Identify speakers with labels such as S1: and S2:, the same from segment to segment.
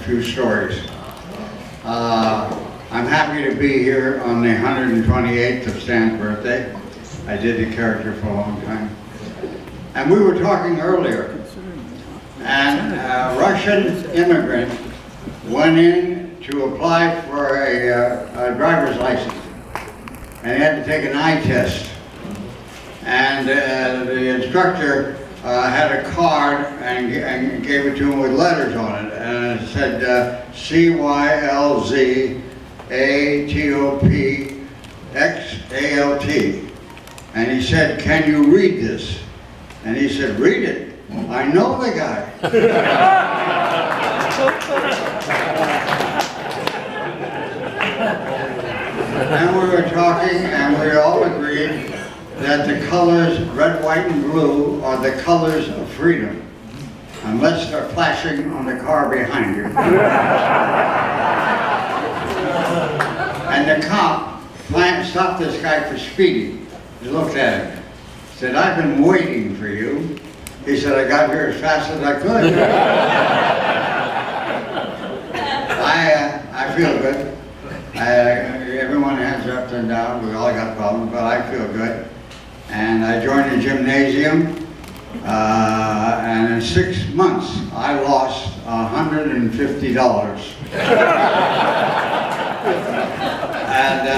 S1: few stories. I'm happy to be here on the 128th of Stan's birthday. I did the character for a long time. And we were talking earlier, and a Russian immigrant went in to apply for a driver's license, and he had to take an eye test. And the instructor had a card and gave it to him with letters on it, and it said CYLZATOPXALT. And he said, "Can you read this?" And he said, "Read it. I know the guy." And we were talking, and we all agreed that the colors red, white, and blue are the colors of freedom, unless they're flashing on the car behind you. And the cop stopped this guy for speeding. He looked at him, said, "I've been waiting for you." He said, "I got here as fast as I could." I feel good. Everyone has ups and downs. We all got problems, but I feel good. And I joined the gymnasium, and in 6 months I lost $150. And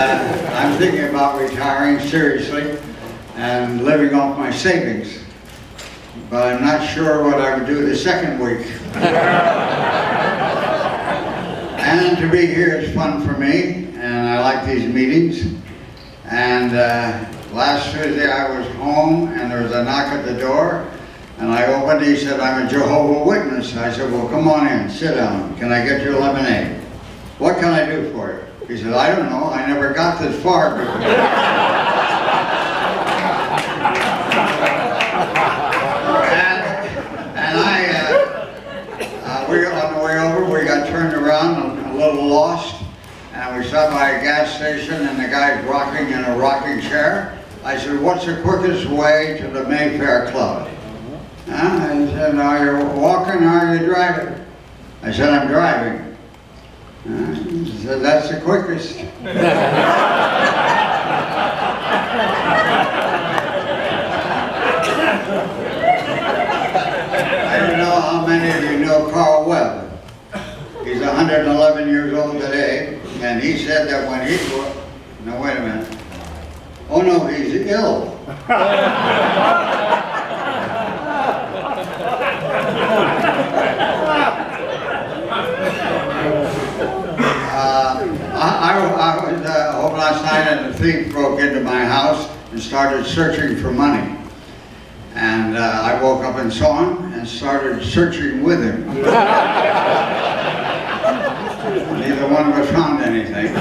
S1: I'm thinking about retiring seriously and living off my savings, but I'm not sure what I would do the second week. And to be here is fun for me, and I like these meetings. And last Tuesday I was home, and there was a knock at the door, and I opened it. He said, "I'm a Jehovah's Witness." I said, "Well, come on in, sit down. Can I get your lemonade?" "What can I do for you?" He said, "I don't know. I never got this far before." On the way over, we got turned around, a little lost, and we stopped by a gas station, and the guy's rocking in a rocking chair. I said, "What's the quickest way to the Mayfair Club?" He said, "Are you walking or are you driving?" I said, "I'm driving." He said, "That's the quickest." I don't know how many of you know Carl Webb. He's 111 years old today, and he said that when he... No, wait a minute. Oh no, he's ill. I was home last night, and the thief broke into my house and started searching for money. And I woke up and saw him and started searching with him. Neither one of us found anything.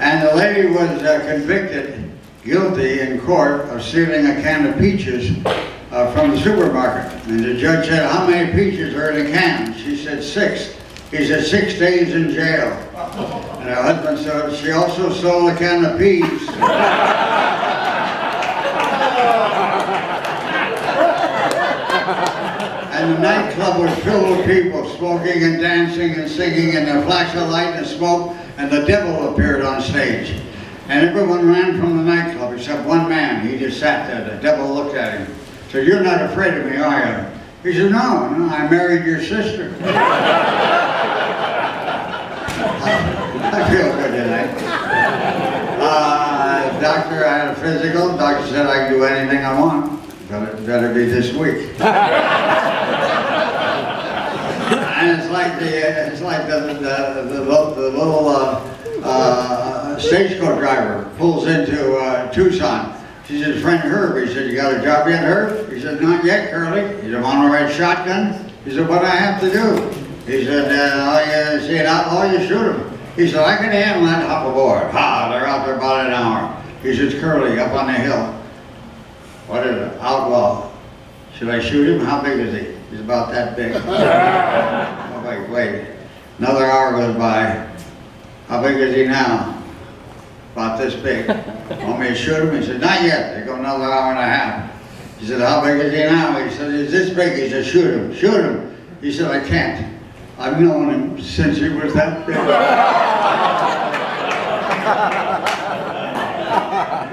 S1: And the lady was convicted, guilty in court of stealing a can of peaches from the supermarket. And the judge said, "How many peaches are in a can?" She said, "6. He said, 6 days in jail. And her husband said, "She also stole a can of peas." And the nightclub was filled with people smoking and dancing and singing, and a flash of light and smoke, and the devil appeared on stage. And everyone ran from the nightclub except one man. He just sat there. The devil looked at him. Said, "You're not afraid of me, are you?" He said, "No, no, I married your sister." I feel good tonight. Doctor, I had a physical. Doctor said I can do anything I want. But it better be this week. And it's like the little stagecoach driver pulls into Tucson. She said, "Friend Herb," he said, "You got a job yet, Herb?" He said, "Not yet, Curly." He said, "Want to ride shotgun?" He said, "What do I have to do?" He said, "Oh, you see an outlaw, you shoot him." He said, "I can handle that, hop aboard." Ha, they're out there about an hour. He says, "Curly, up on the hill. What is it? Outlaw. Should I shoot him? How big is he?" He's about that big. Oh, wait. Another hour goes by. How big is he now? About this big. Want me to shoot him? He said, "Not yet." They go another hour and a half. He said, "How big is he now?" He said, "He's this big." He said, "Shoot him. Shoot him." He said, "I can't." I've known him since he was that big.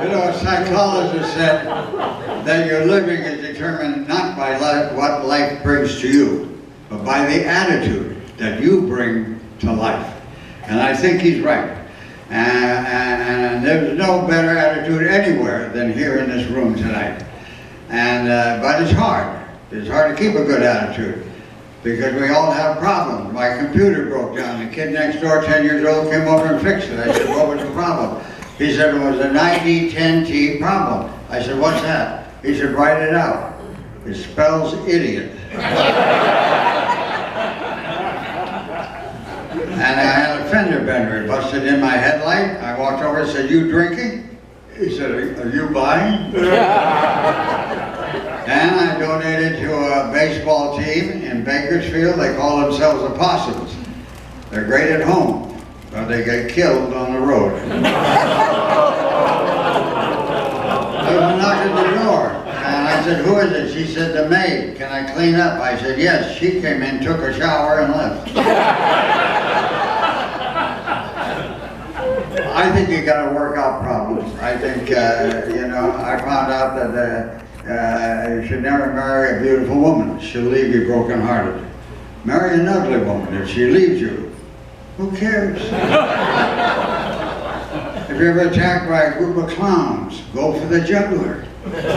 S1: You know, a psychologist said that your living is determined not by what life brings to you, but by the attitude that you bring to life. And I think he's right. And there's no better attitude anywhere than here in this room tonight. And but it's hard. It's hard to keep a good attitude because we all have problems. My computer broke down. The kid next door, 10 years old, came over and fixed it. I said, what was the problem? He said it was a 90-10T problem. I said, what's that? He said, write it out. It spells idiot. And I had a fender bender. It busted in my headlight. I walked over and said, you drinking? He said, are you buying? And I donated to a baseball team in Bakersfield. They call themselves Opossums. They're great at home, but they get killed on the road. There was a knock at the door, and I said, who is it? She said, the maid. Can I clean up? I said, yes. She came in, took a shower, and left. I think you got to work out problems. I think, you know, I found out that you should never marry a beautiful woman. She'll leave you brokenhearted. Marry an ugly woman. If she leaves you, who cares? If you're ever attacked by a group of clowns, go for the juggler. The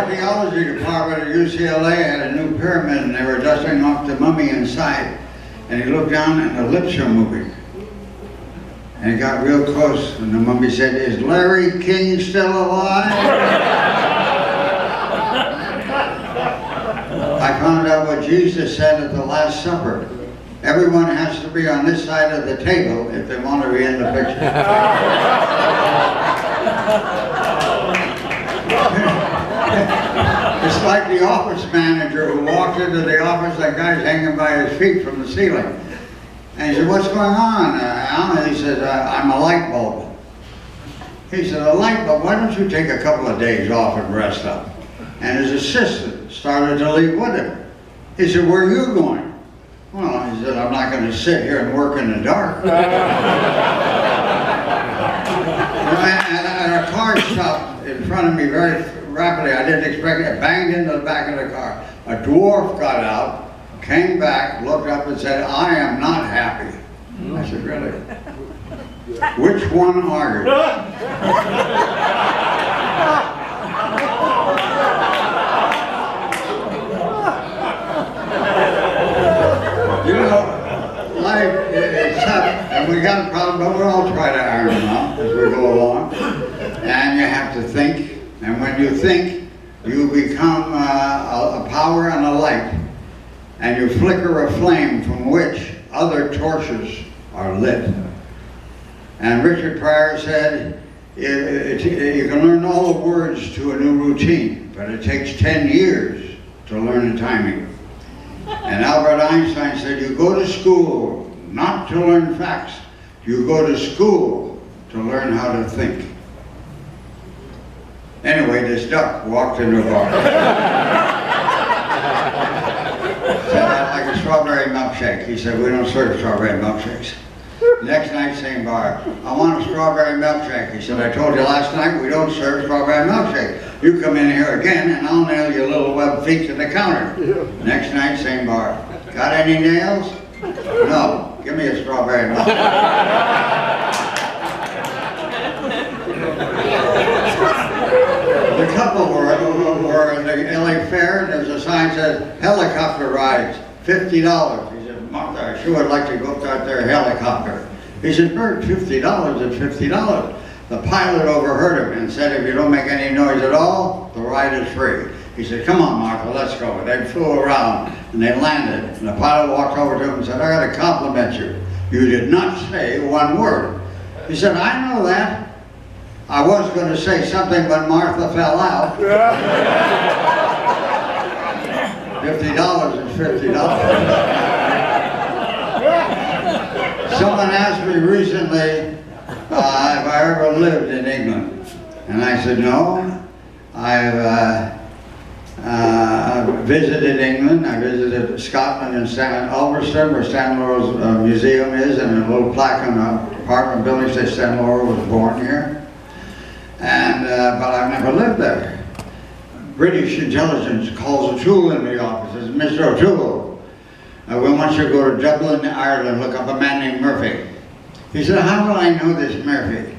S1: archaeology department at UCLA had a new pyramid and they were dusting off the mummy inside. And he looked down and the lips are moving. And he got real close and the mummy said, is Larry King still alive? I found out what Jesus said at the Last Supper. Everyone has to be on this side of the table if they want to be in the picture. It's like the office manager who walked into the office, that guy's hanging by his feet from the ceiling. And he said, what's going on, Al? And he said, I'm a light bulb. He said, a light bulb? Why don't you take a couple of days off and rest up? And his assistant started to leave with him. He said, where are you going? Well, he said, I'm not going to sit here and work in the dark. And a car stopped in front of me very rapidly. I didn't expect it. It banged into the back of the car. A dwarf got out, came back, looked up and said, I am not happy. I said, really? Which one are you? You know, life is tough, and we got a problem, but we'll all try to iron them out as we go along. And you have to think, and when you think, you become a power and a light, and you flicker a flame from which other torches are lit. And Richard Pryor said, you can learn all the words to a new routine, but it takes 10 years to learn the timing. And Albert Einstein said, you go to school not to learn facts, you go to school to learn how to think. Anyway, this duck walked into a bar. Said, I'd like a strawberry milkshake. He said, we don't serve strawberry milkshakes. Next night, same bar. I want a strawberry milkshake. He said, I told you last night we don't serve strawberry milkshake. You come in here again and I'll nail your little web feet to the counter. Next night, same bar. Got any nails? No. Give me a strawberry milkshake. The couple were in the LA Fair and there's a sign that says, helicopter rides, $50. He said, Martha, I sure would like to go up out there helicopter. He said, Bert, $50 is $50. The pilot overheard him and said, if you don't make any noise at all, the ride is free. He said, come on, Martha, let's go. And they flew around and they landed. And the pilot walked over to him and said, I got to compliment you. You did not say one word. He said, I know that. I was going to say something when Martha fell out. $50 is $50. Someone asked me recently if I ever lived in England. And I said, no, I've Visited England. I visited Scotland and Ulverston, where Stan Laurel's museum is, and a little plaque on the apartment building says Stan Laurel was born here. And but I've never lived there. British intelligence calls O'Toole in the office. Says, Mr. O'Toole, we want you to go to Dublin, Ireland, look up a man named Murphy. He said, how will I know this Murphy?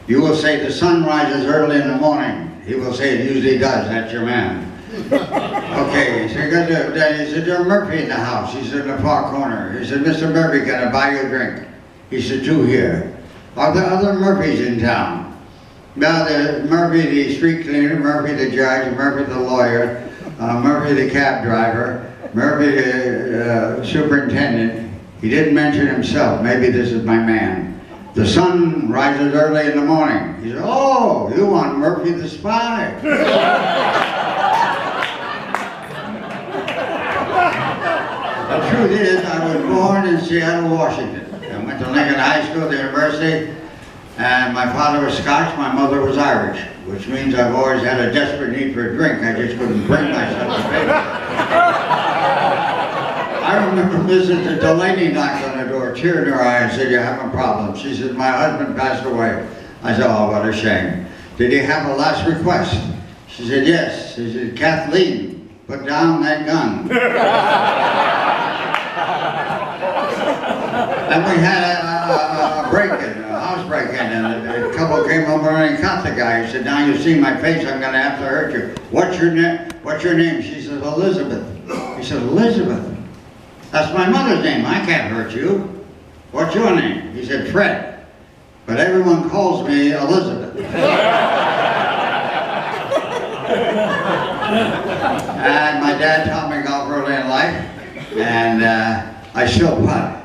S1: You will say the sun rises early in the morning. He will say it usually does. That's your man. Okay, so he said, there's Murphy in the house. He said, in the far corner. He said, Mr. Murphy, can I buy you a drink? He said, 2 here. Are there other Murphys in town? Now, there's Murphy the street cleaner, Murphy the judge, Murphy the lawyer, Murphy the cab driver, Murphy the superintendent. He didn't mention himself. Maybe this is my man. The sun rises early in the morning. He said, oh, you want Murphy the spy. The truth is, I was born in Seattle, Washington. I went to Lincoln High School, the university, and my father was Scotch, my mother was Irish, which means I've always had a desperate need for a drink. I just couldn't bring myself to pay for it. I remember Mrs. Delaney knocked on the door, tear in her eye, and said, you're having problems. She said, my husband passed away. I said, oh, what a shame. Did he have a last request? She said, yes. She said, Kathleen, put down that gun. And we had a break-in, a house break-in, and a couple came over and caught the guy. He said, now you see my face, I'm going to have to hurt you. What's your name? She said, Elizabeth. He said, Elizabeth? That's my mother's name. I can't hurt you. What's your name? He said, Fred. But everyone calls me Elizabeth. And my dad taught me golf early in life, and I still putt.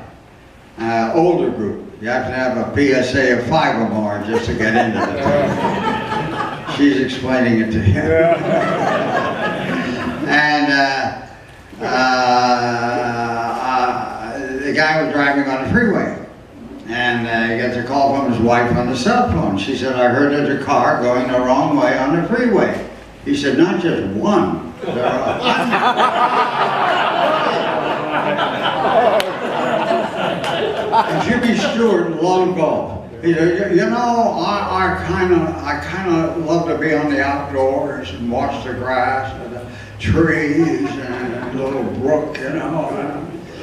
S1: Older group. You have to have a PSA of 5 or more just to get into the tournament. She's explaining it to him. And the guy was driving on the freeway, and he gets a call from his wife on the cell phone. She said, I heard there's a car going the wrong way on the freeway. He said, not just one. There are Jimmy Stewart loved golf. He said, you know, I kind of love to be on the outdoors and watch the grass and the trees and the little brook, you know.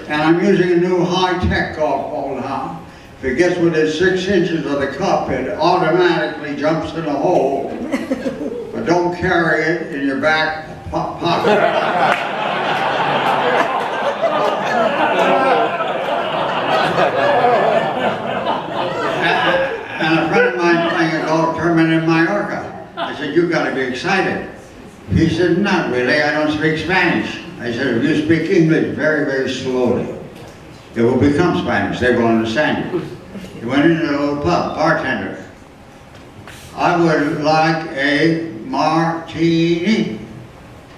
S1: And I'm using a new high-tech golf ball now. If it gets within 6 inches of the cup, it automatically jumps in a hole. But don't carry it in your back pocket. And a friend of mine playing a golf tournament in Mallorca. I said, you've got to be excited. He said, not really, I don't speak Spanish. I said, if you speak English very, very slowly, it will become Spanish. They will understand you. He went into a little pub, bartender. I would like a martini.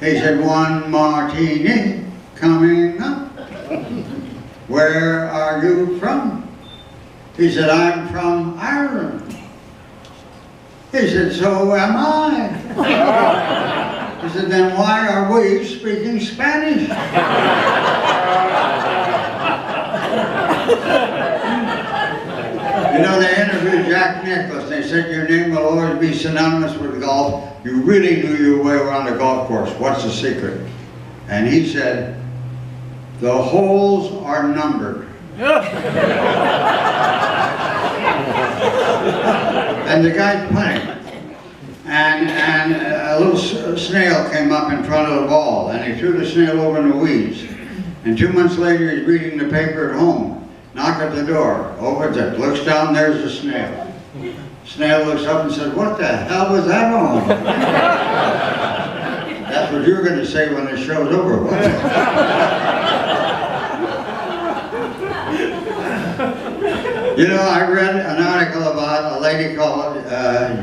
S1: He said, 1 martini coming up. Where are you from? He said, I'm from Ireland. He said, so am I. He said, then why are we speaking Spanish? You know, they interviewed Jack Nicklaus. They said, your name will always be synonymous with golf. You really knew your way around a golf course. What's the secret? And he said, the holes are numbered. And the guy's putting. And a little snail came up in front of the ball, and he threw the snail over in the weeds. And 2 months later, he's reading the paper at home. Knock at the door, opens it, looks down, there's the snail. Snail looks up and says, what the hell was that on? That's what you're going to say when the show's over. You know, I read an article about a lady called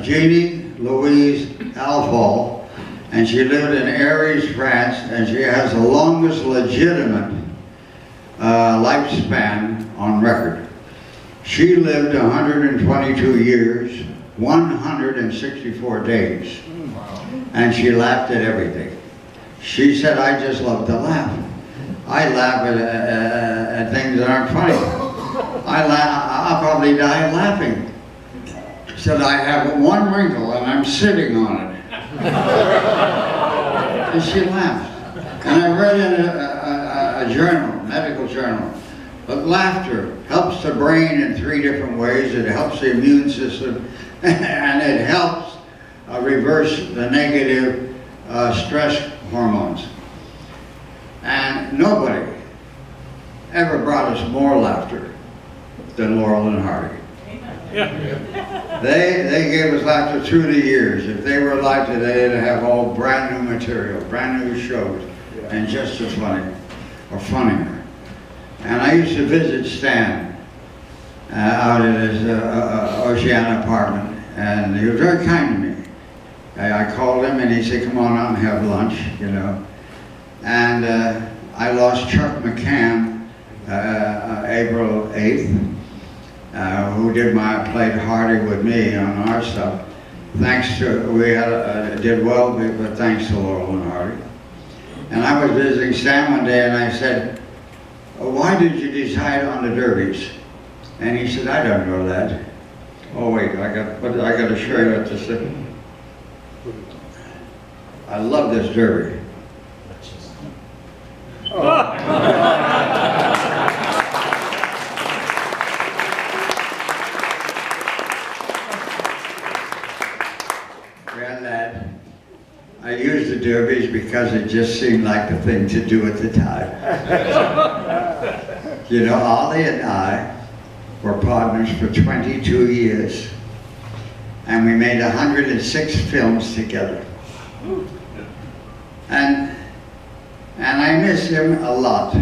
S1: Jeannie Louise Alfol, and she lived in Arras, France, and she has the longest legitimate lifespan on record. She lived 122 years, 164 days, and she laughed at everything. She said, I just love to laugh. I laugh at things that aren't funny. I'll probably die laughing. She said, I have one wrinkle and I'm sitting on it. And she laughed. And I read in a journal, medical journal, but laughter helps the brain in 3 different ways. It helps the immune system, and it helps reverse the negative stress hormones. And nobody ever brought us more laughter than Laurel and Hardy. Yeah. They gave us laughter through the years. If they were alive today, they'd have all brand new material, brand new shows, and just as funny, or funnier. And I used to visit Stan out in his Oceana apartment, and he was very kind to me. I called him and he said, come on out and have lunch, you know. And I lost Chuck McCann April 8th, who played Hardy with me on our stuff. Thanks to, we did well, but thanks to Laurel and Hardy. And I was visiting Stan one day and I said, why did you decide on the derbies? And he said, I don't know that. Oh wait, I got to show you what this is. I love this derby. Oh. Granddad, I used the derbies because it just seemed like the thing to do at the time. You know, Ollie and I were partners for 22 years, and we made 106 films together. And I miss him a lot.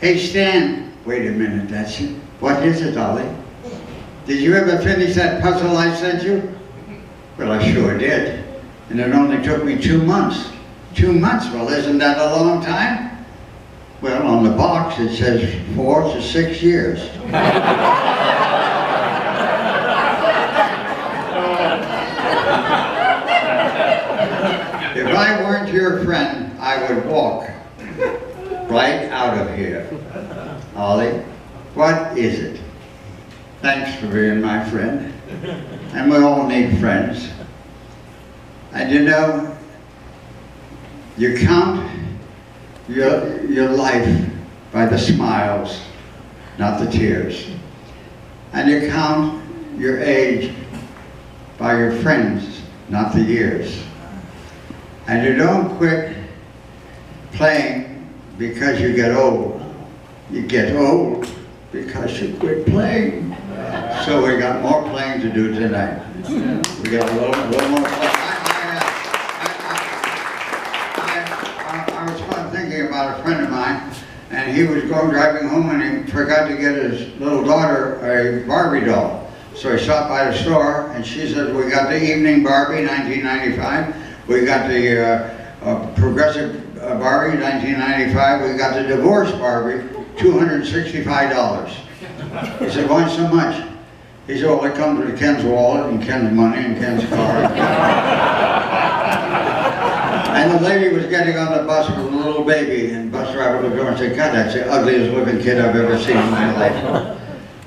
S1: Hey Stan, wait a minute, that's it. What is it, Ollie? Did you ever finish that puzzle I sent you? Well, I sure did. And it only took me 2 months. 2 months, well, isn't that a long time? Well, on the box it says 4 to 6 years. If I weren't your friend, I would walk right out of here. Ollie, what is it? Thanks for being my friend. And we all need friends. And you know, you count your life by the smiles, not the tears. And you count your age by your friends, not the years. And you don't quit playing because you get old. You get old because you quit playing. So we got more playing to do tonight. We got a little more playing. I was thinking about a friend of mine, and he was driving home and he forgot to get his little daughter a Barbie doll. So he stopped by the store and she said, we got the Evening Barbie, 1995. We got the Progressive Barbie, 1995. We got the Divorce Barbie, $265. He said, why so much? He said, well, it comes with Ken's wallet and Ken's money and Ken's car. And the lady was getting on the bus with a little baby, and the bus driver looked over and said, God, that's the ugliest looking kid I've ever seen in my life.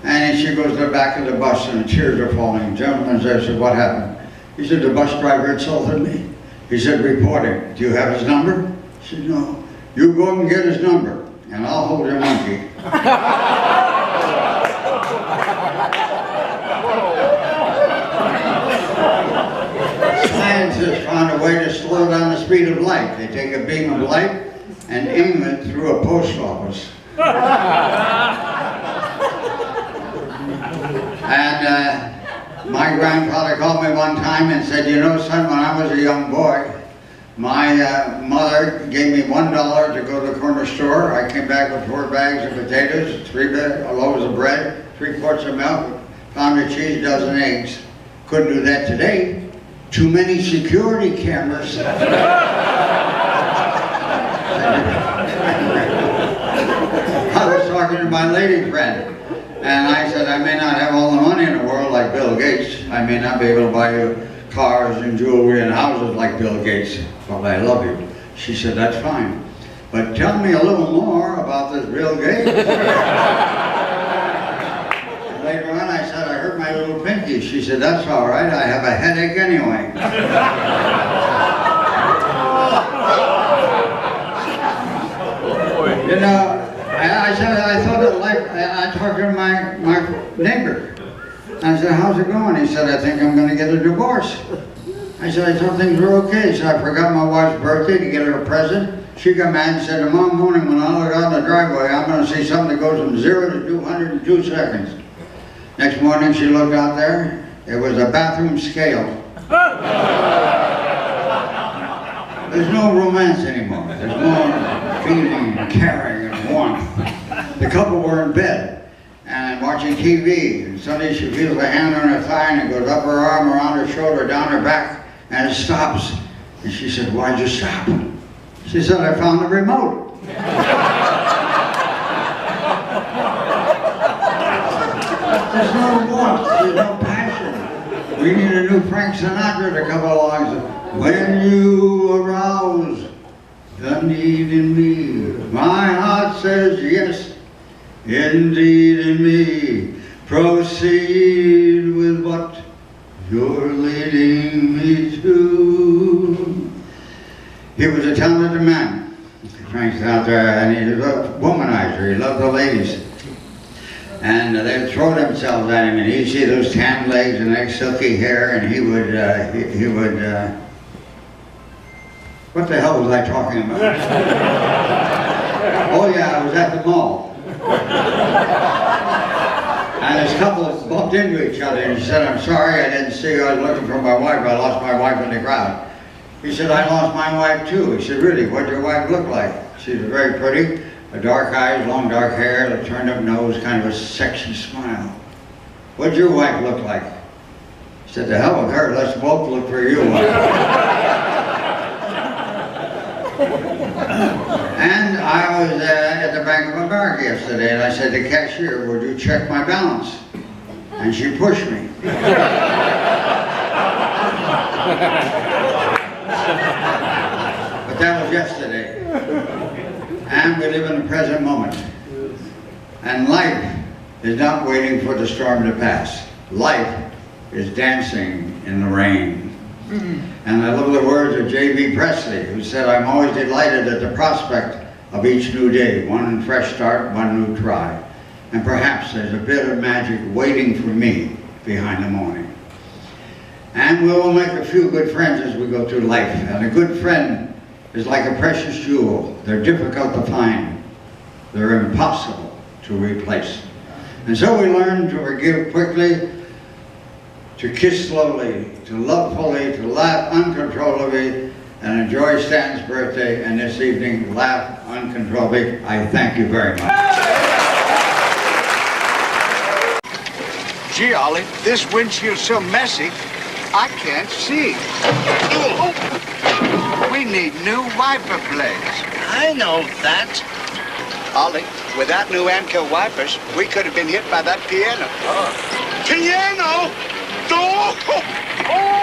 S1: And she goes to the back of the bus and the tears are falling. The gentleman's there, said, what happened? He said, the bus driver insulted me. He said, reporting. Do you have his number? She said, no. You go and get his number, and I'll hold your monkey. Scientists found a way to slow down the speed of light. They take a beam of light and aim it through a post office. And my grandfather called me one time and said, you know, son, when I was a young boy, my mother gave me $1 to go to the corner store. I came back with 4 bags of potatoes, 3 loaves of bread, 3 quarts of milk, pound of cheese, 12 eggs. Couldn't do that today. Too many security cameras. I was talking to my lady friend, and I said, I may not have all the money in the world like Bill Gates. I may not be able to buy you cars and jewelry and houses like Bill Gates, but I love you. She said, that's fine. But tell me a little more about this Bill Gates. Later on, I said, I hurt my little pinky. She said, that's all right. I have a headache anyway. You know, I said, I thought it like, I talked to my neighbor. I said, how's it going? He said, I think I'm going to get a divorce. I said, I thought things were okay. So I forgot my wife's birthday to get her a present. She got mad and said, tomorrow morning when I look out in the driveway, I'm going to see something that goes from 0 to 200 in 2 seconds. Next morning she looked out there. It was a bathroom scale. There's no romance anymore. There's no feeling and caring and warmth. The couple were in bed and watching TV, and suddenly she feels a hand on her thigh and it goes up her arm, around her shoulder, down her back, and it stops. And she said, why'd you stop? She said, I found the remote. There's no warmth, there's no passion. We need a new Frank Sinatra to come along. When you arouse the need in me, my heart says yes, indeed in me. Proceed with what you're leading me to. He was a talented man, Frank Sinatra, and he was a womanizer. He loved the ladies. And they would throw themselves at him, and he'd see those tan legs and that silky hair, and he would, what the hell was I talking about? Oh yeah, I was at the mall. And this couple bumped into each other, and he said, I'm sorry, I didn't see you, I was looking for my wife, I lost my wife in the crowd. He said, I lost my wife too. He said, really, what'd your wife look like? She was very pretty. Dark eyes, long dark hair, a turned up nose, kind of a sexy smile. What'd your wife look like? He said, the hell with her, let's both look for you one. And I was at the Bank of America yesterday, and I said to the cashier, would you check my balance? And she pushed me. But that was yesterday. And we live in the present moment. And life is not waiting for the storm to pass. Life is dancing in the rain. And I love the words of J.B. Presley, who said, I'm always delighted at the prospect of each new day, one fresh start, one new try. And perhaps there's a bit of magic waiting for me behind the morning. And we will make a few good friends as we go through life. And a good friend is like a precious jewel. They're difficult to find. They're impossible to replace. And so we learn to forgive quickly, to kiss slowly, to love fully, to laugh uncontrollably, and enjoy Stan's birthday, and this evening, laugh uncontrollably. I thank you very much.
S2: Gee, Ollie, this windshield's so messy, I can't see. We need new wiper blades.
S3: I know that.
S2: Ollie, without new Anco wipers, we could have been hit by that piano.
S3: Piano? Oh!